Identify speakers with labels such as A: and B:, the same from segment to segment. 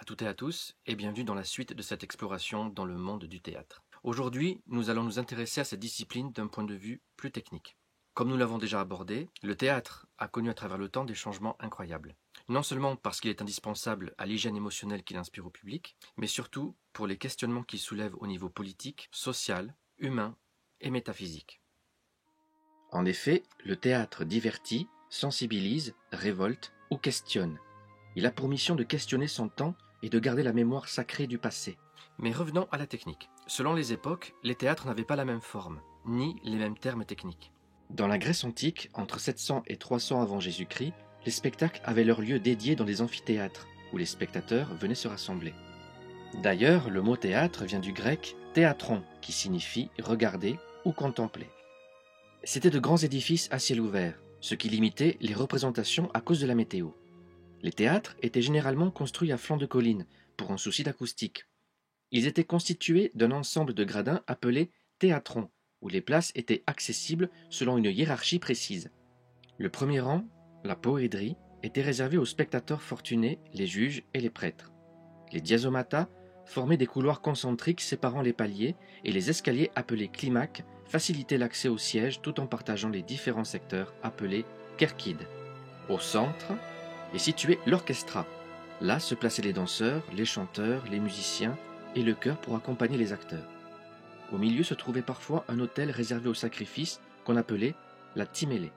A: toutes et à tous et bienvenue dans la suite de cette exploration dans le monde du théâtre. Aujourd'hui, nous allons nous intéresser à cette discipline d'un point de vue plus technique. Comme nous l'avons déjà abordé, le théâtre a connu à travers le temps des changements incroyables. Non seulement parce qu'il est indispensable à l'hygiène émotionnelle qu'il inspire au public, mais surtout pour les questionnements qu'il soulève au niveau politique, social, humain et métaphysique. En effet, le théâtre divertit, sensibilise, révolte ou questionne. Il a pour mission de questionner son temps et de garder la mémoire sacrée du passé. Mais revenons à la technique. Selon les époques, les théâtres n'avaient pas la même forme, ni les mêmes termes techniques. Dans la Grèce antique, entre 700 et 300 avant Jésus-Christ, les spectacles avaient leur lieu dédié dans des amphithéâtres, où les spectateurs venaient se rassembler. D'ailleurs, le mot théâtre vient du grec théatron, qui signifie regarder ou contempler. C'étaient de grands édifices à ciel ouvert, ce qui limitait les représentations à cause de la météo. Les théâtres étaient généralement construits à flanc de colline, pour un souci d'acoustique. Ils étaient constitués d'un ensemble de gradins appelés théatrons, où les places étaient accessibles selon une hiérarchie précise. Le premier rang, la poédrie, était réservé aux spectateurs fortunés, les juges et les prêtres. Les diazomata formaient des couloirs concentriques séparant les paliers, et les escaliers appelés climaques facilitaient l'accès au siège tout en partageant les différents secteurs appelés kerkides. Au centre est situé l'orchestra. Là se plaçaient les danseurs, les chanteurs, les musiciens et le chœur pour accompagner les acteurs. Au milieu se trouvait parfois un autel réservé au sacrifice qu'on appelait la timélée.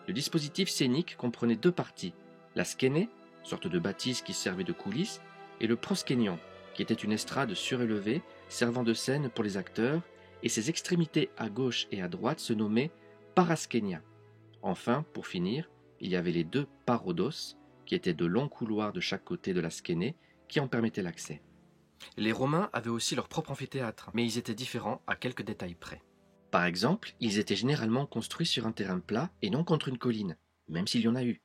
A: Le dispositif scénique comprenait deux parties, la skéné, sorte de bâtisse qui servait de coulisse, et le proskénion, qui était une estrade surélevée servant de scène pour les acteurs, et ses extrémités à gauche et à droite se nommaient paraskénia. Enfin, pour finir, il y avait les deux parodos, qui étaient de longs couloirs de chaque côté de la skéné, qui en permettaient l'accès. Les Romains avaient aussi leur propre amphithéâtre, mais ils étaient différents à quelques détails près. Par exemple, ils étaient généralement construits sur un terrain plat et non contre une colline, même s'il y en a eu.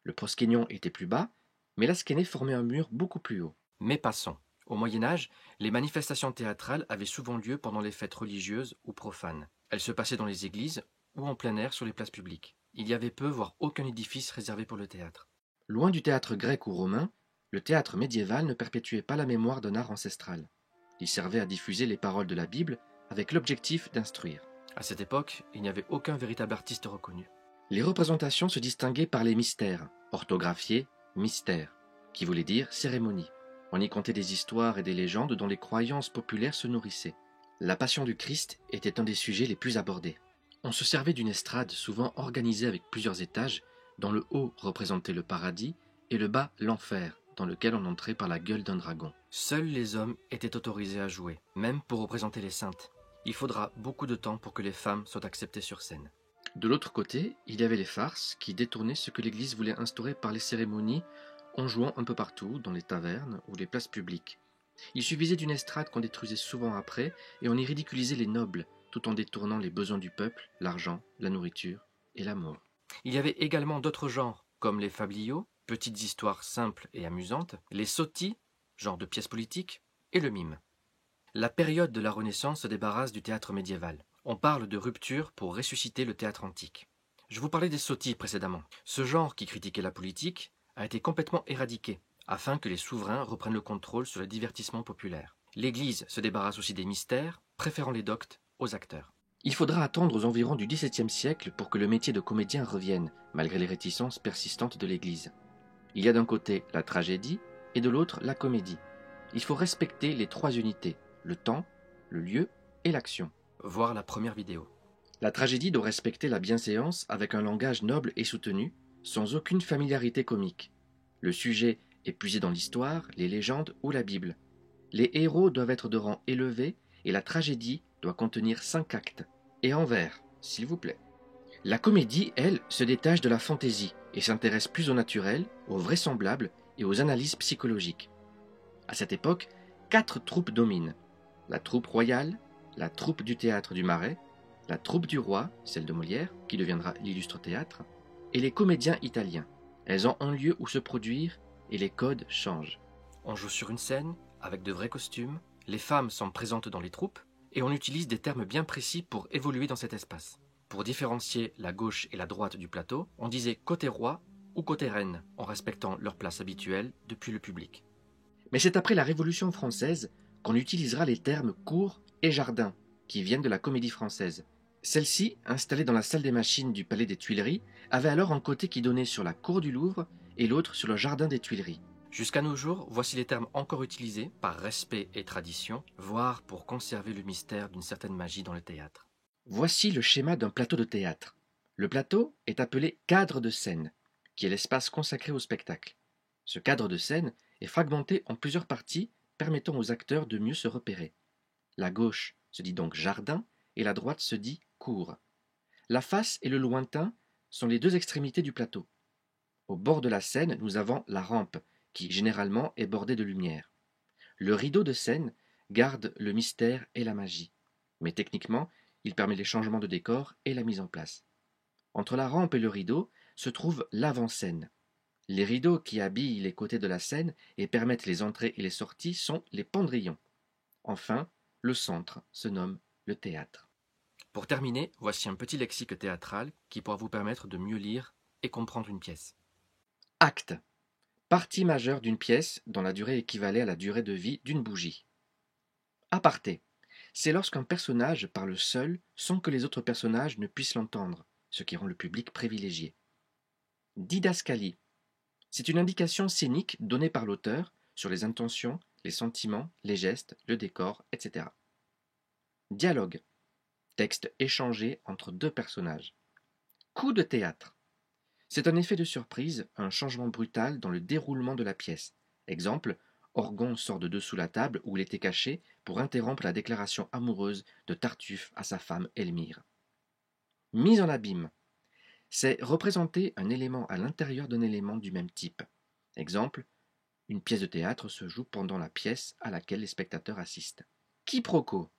A: Le proskénion était plus bas, mais la skéné formait un mur beaucoup plus haut. Mais passons. Au Moyen-Âge, les manifestations théâtrales avaient souvent lieu pendant les fêtes religieuses ou profanes. Elles se passaient dans les églises ou en plein air sur les places publiques. Il y avait peu, voire aucun édifice réservé pour le théâtre. Loin du théâtre grec ou romain, le théâtre médiéval ne perpétuait pas la mémoire d'un art ancestral. Il servait à diffuser les paroles de la Bible avec l'objectif d'instruire. À cette époque, il n'y avait aucun véritable artiste reconnu. Les représentations se distinguaient par les mystères, orthographiés mystère, qui voulait dire cérémonie. On y comptait des histoires et des légendes dont les croyances populaires se nourrissaient. La passion du Christ était un des sujets les plus abordés. On se servait d'une estrade souvent organisée avec plusieurs étages, dont le haut représentait le paradis et le bas l'enfer, dans lequel on entrait par la gueule d'un dragon. Seuls les hommes étaient autorisés à jouer, même pour représenter les saintes. Il faudra beaucoup de temps pour que les femmes soient acceptées sur scène. De l'autre côté, il y avait les farces qui détournaient ce que l'Église voulait instaurer par les cérémonies en jouant un peu partout, dans les tavernes ou les places publiques. Il suffisait d'une estrade qu'on détruisait souvent après et on y ridiculisait les nobles, tout en détournant les besoins du peuple, l'argent, la nourriture et l'amour. Il y avait également d'autres genres, comme les fabliaux, petites histoires simples et amusantes, les sottis, genre de pièces politiques, et le mime. La période de la Renaissance se débarrasse du théâtre médiéval. On parle de rupture pour ressusciter le théâtre antique. Je vous parlais des sottis précédemment. Ce genre qui critiquait la politique a été complètement éradiqué, afin que les souverains reprennent le contrôle sur le divertissement populaire. L'Église se débarrasse aussi des mystères, préférant les doctes aux acteurs. Il faudra attendre aux environs du XVIIe siècle pour que le métier de comédien revienne, malgré les réticences persistantes de l'Église. Il y a d'un côté la tragédie et de l'autre la comédie. Il faut respecter les trois unités, le temps, le lieu et l'action. Voir la première vidéo. La tragédie doit respecter la bienséance avec un langage noble et soutenu, sans aucune familiarité comique. Le sujet est puisé dans l'histoire, les légendes ou la Bible. Les héros doivent être de rang élevé et la tragédie doit contenir 5 actes. Et en vers, s'il vous plaît. La comédie, elle, se détache de la fantaisie et s'intéresse plus au naturel, au vraisemblable et aux analyses psychologiques. À cette époque, 4 troupes dominent. La troupe royale, la troupe du théâtre du Marais, la troupe du roi, celle de Molière, qui deviendra l'illustre théâtre, et les comédiens italiens. Elles ont un lieu où se produire et les codes changent. On joue sur une scène, avec de vrais costumes, les femmes sont présentes dans les troupes, et on utilise des termes bien précis pour évoluer dans cet espace. Pour différencier la gauche et la droite du plateau, on disait côté roi ou côté reine, en respectant leur place habituelle depuis le public. Mais c'est après la Révolution française qu'on utilisera les termes cour et jardin, qui viennent de la Comédie Française. Celle-ci, installée dans la salle des machines du Palais des Tuileries, avait alors un côté qui donnait sur la cour du Louvre et l'autre sur le jardin des Tuileries. Jusqu'à nos jours, voici les termes encore utilisés par respect et tradition, voire pour conserver le mystère d'une certaine magie dans le théâtre. Voici le schéma d'un plateau de théâtre. Le plateau est appelé cadre de scène, qui est l'espace consacré au spectacle. Ce cadre de scène est fragmenté en plusieurs parties permettant aux acteurs de mieux se repérer. La gauche se dit donc jardin et la droite se dit cour. La face et le lointain sont les deux extrémités du plateau. Au bord de la scène, nous avons la rampe, qui généralement est bordée de lumière. Le rideau de scène garde le mystère et la magie, mais techniquement, il permet les changements de décor et la mise en place. Entre la rampe et le rideau se trouve l'avant-scène. Les rideaux qui habillent les côtés de la scène et permettent les entrées et les sorties sont les pendrillons. Enfin, le centre se nomme le théâtre. Pour terminer, voici un petit lexique théâtral qui pourra vous permettre de mieux lire et comprendre une pièce. Acte. Partie majeure d'une pièce dont la durée équivalait à la durée de vie d'une bougie. Aparté. C'est lorsqu'un personnage parle seul sans que les autres personnages ne puissent l'entendre, ce qui rend le public privilégié. Didascalie. C'est une indication scénique donnée par l'auteur sur les intentions, les sentiments, les gestes, le décor, etc. Dialogue. Texte échangé entre deux personnages. Coup de théâtre. C'est un effet de surprise, un changement brutal dans le déroulement de la pièce. Exemple, Orgon sort de dessous la table où il était caché pour interrompre la déclaration amoureuse de Tartuffe à sa femme Elmire. Mise en abîme. C'est représenter un élément à l'intérieur d'un élément du même type. Exemple, une pièce de théâtre se joue pendant la pièce à laquelle les spectateurs assistent. Quiproquo.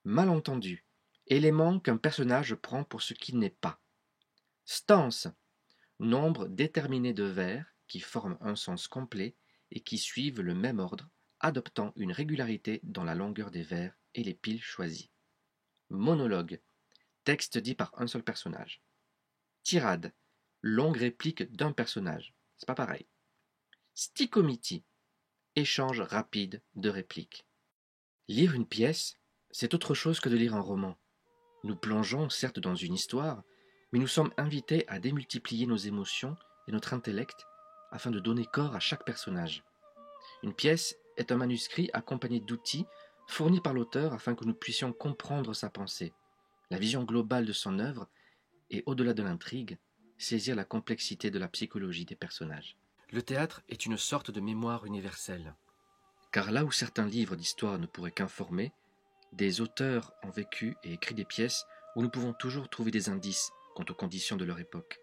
A: Malentendu. Élément qu'un personnage prend pour ce qu'il n'est pas. Stance. Nombre déterminé de vers qui forment un sens complet et qui suivent le même ordre, adoptant une régularité dans la longueur des vers et les piles choisies. Monologue. Texte dit par un seul personnage. Tirade. Longue réplique d'un personnage. C'est pas pareil. Stichomythie. Échange rapide de répliques. Lire une pièce, c'est autre chose que de lire un roman. Nous plongeons certes dans une histoire, mais nous sommes invités à démultiplier nos émotions et notre intellect afin de donner corps à chaque personnage. Une pièce est un manuscrit accompagné d'outils fournis par l'auteur afin que nous puissions comprendre sa pensée, la vision globale de son œuvre et, au-delà de l'intrigue, saisir la complexité de la psychologie des personnages. Le théâtre est une sorte de mémoire universelle. Car là où certains livres d'histoire ne pourraient qu'informer, des auteurs ont vécu et écrit des pièces où nous pouvons toujours trouver des indices quant aux conditions de leur époque.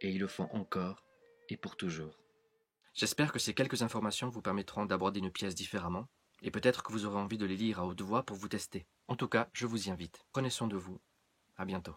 A: Et ils le font encore et pour toujours. J'espère que ces quelques informations vous permettront d'aborder une pièce différemment, et peut-être que vous aurez envie de les lire à haute voix pour vous tester. En tout cas, je vous y invite. Prenez soin de vous. À bientôt.